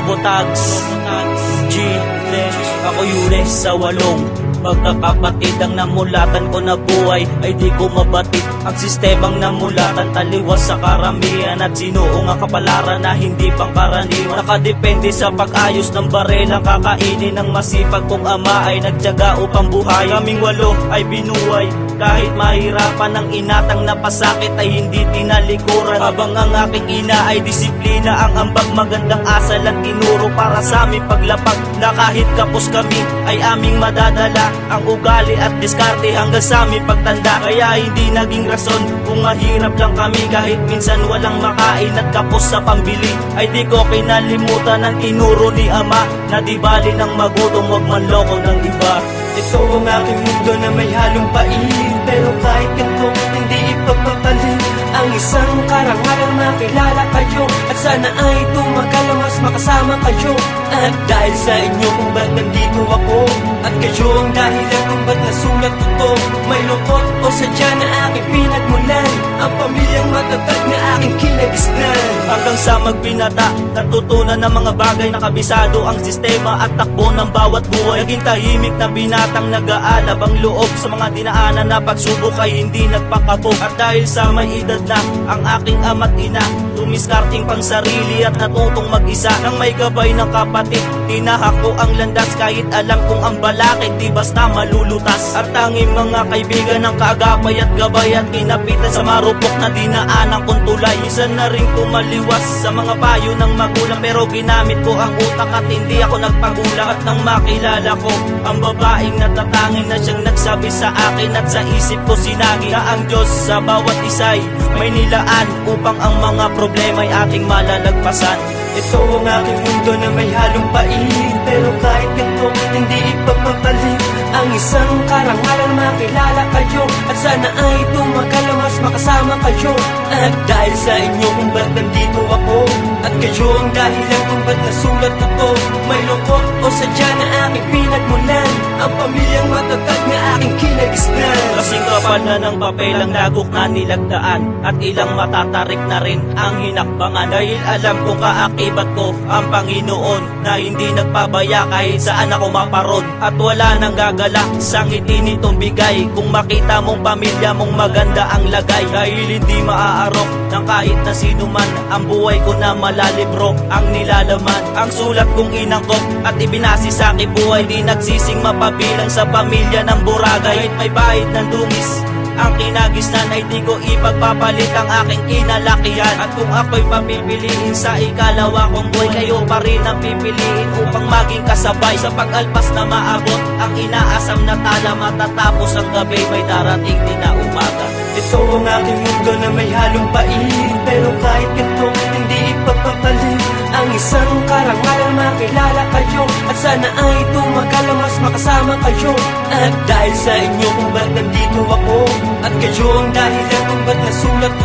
Robotags G-Flesh. Ako Yules sa walong magkakapatid. Ang namulatan ko na buhay ay di ko mabatid. Ang sistemang namulatan taliwas sa karamihan, at sinuong ang kapalaran na hindi pangkaraniwan. Nakadepende sa pag-ayos ng barelang kakainin ng masipag kong ama ay nagtiyaga upang buhay. Kaming walo ay binuhay kahit mahirapan. Ang inatang napasakit ay hindi tinalikuran, habang ang aking ina ay disiplina ang ambag. Magandang asal at tinuro para sa aming paglapag, na kahit kapos kami ay aming madadala ang ugali at diskarte hanggang sa aming pagtanda. Kaya hindi naging rason kung mahirap lang kami, kahit minsan walang makain at kapos sa pambili. Ay di ko kinalimutan ang tinuro ni ama, na di bali ng magutom, wag manloko ng iba. Ito ang aking mundo na may halong pait, pero kahit ganito hindi ipagpapalit ang isang karangalang makilala kayo, at sana ay tumagal na mas makasama kayo. At dahil sa inyo kung ba't nandito ako, at kayo ang dahilan kung ba't nasulat ko to. May lungkot o sadya na aking pinagmulan, ang pamilyang matatag na aking kinagisnan. Hanggang sa magbinata, natutunan ng mga bagay na kabisado ang sistema at takbo ng bawat buhay. Naging tahimik na binatang nag-aalab ang loob sa mga dinaanan na pagsubok ay hindi nagpakabog. At dahil sa may edad na ang aking ama't ina, tumiskarting pang sarili at natutong mag-isa. Nang may gabay ng kapatid, tinahak ko ang landas kahit alam kong ang balakid di basta malulutas. At tanging mga kaibigan ng kaagapay at gabay at kinapitan sa marupok na dinaanan kong tulay. Minsan na rin tumaliwas sa mga payo ng magulang, pero ginamit ko ang utak at hindi ako nagpagulang. At nang makilala ko ang babaeng natatangin na siyang nagsabi sa akin, at sa isip ko sinagi na ang Diyos sa bawat isa'y may nilaan upang ang mga problema ay ating malalagpasan. Ito ang aking mundo na may halong pait, pero kahit ganito hindi ipagpapalit ang isang karangalang makilala kayo, at sana ay tumagal na mas makasama kayo. At dahil sa inyo kung ba't nandito ako, at kayo ang dahilan kung ba't nasulat ko to. May lungkot o sadya na aking pinagmulan, ang pamilyang matatag na aking kinagisnan. Kasing kapal na ng papel ang lagok na nilagdaan, at ilang matatarik na rin ang hinakbangan. Dahil alam kong kaakibat ko ang Panginoon, na hindi nagpabaya kahit saan ako maparoon. At wala nang gagalak sa ngiti nitong bigay, kung makita mong pamilya mong maganda ang lagay. Dahil hindi maaarok ng kahit na sino man, ang buhay ko na malalibro ang nilalaman. Ang sulat kong inangkop at ibinasi sa aking buhay, di nagsising mapabilang sa pamilya ng Boracay. Kahit may bahid ng dungis ang kinagisnan ay di ko ipagpapalit ang aking kinalakihan. At kung ako'y papipiliin sa ikalawa kong buhay, kayo pa rin ang pipiliin upang maging kasabay. Sa pag-alpas na maabot ang inaasam na tala, matatapos ang gabi may darating din na umaga. Ito ang aking mundo na may halong pait, pero kahit ganito hindi ipagpapalit ang isang karangalang makilala kayo, at sana ay tumagal na mas makasama kayo. At dahil sa inyo kung ba't nandito ako, at kayo ang dahilan kung ba't nasulat ko